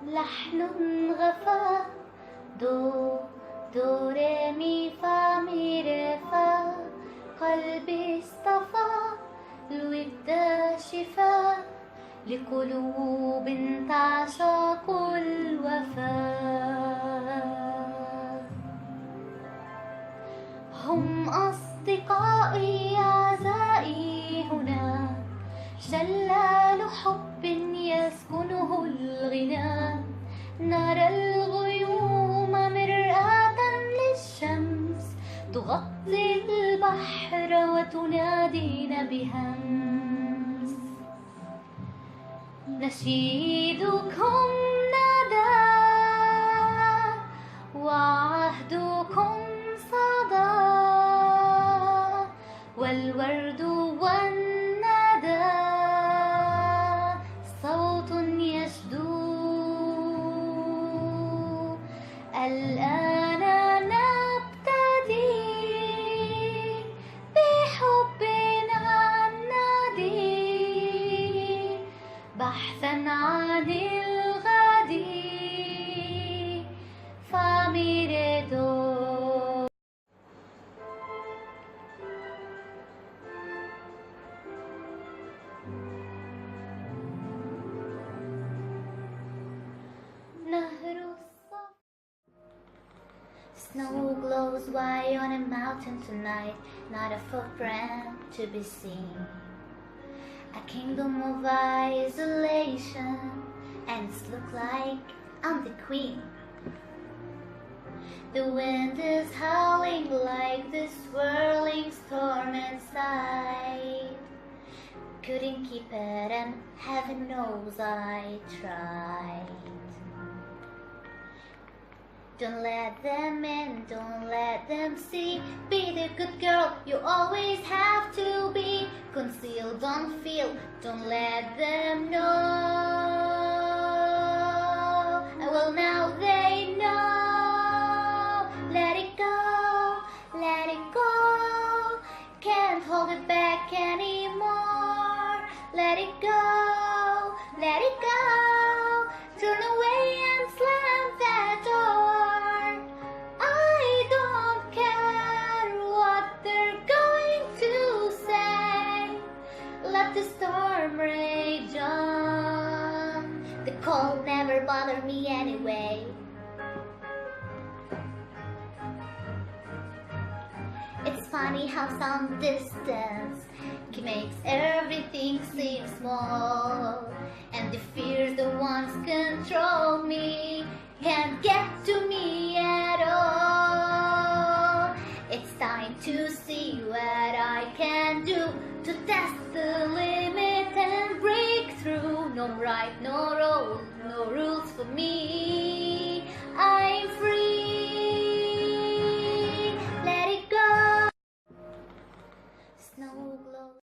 لحن غفا دو دو ري مي فا مي ري فا قلبي اصطفى الود شفاء لقلوب تعشق الوفاء. هم أصدقائي أعزائي هنا شلال حب يسكنه الغناء. نرى الغيوم مرآة للشمس تغطي البحر وتنادينا بهمس. نشيدكم ندى وعهدكم صدى والورد والندى صوت يشدو. الآن نبتدي بحبنا النادي بحثا عن الغد فاميريدو. Snow glows white on a mountain tonight, not a footprint to be seen. A kingdom of isolation, and it's look like I'm the queen. The wind is howling like this swirling storm inside. Couldn't keep it, and heaven knows I tried. Don't let them in, don't let them see. Be the good girl you always have to be. Conceal, don't feel, don't let them know. Well, now they know. Let it go, let it go. Can't hold it back anymore. Let it go, let it go. Turn away and slam that door. Let the storm rage on. The cold never bothered me anyway. It's funny how some distance makes everything seem small, and the fears that once control me can't get to me at all. It's time to see what I can do to test the limit and break through. No right, no road, no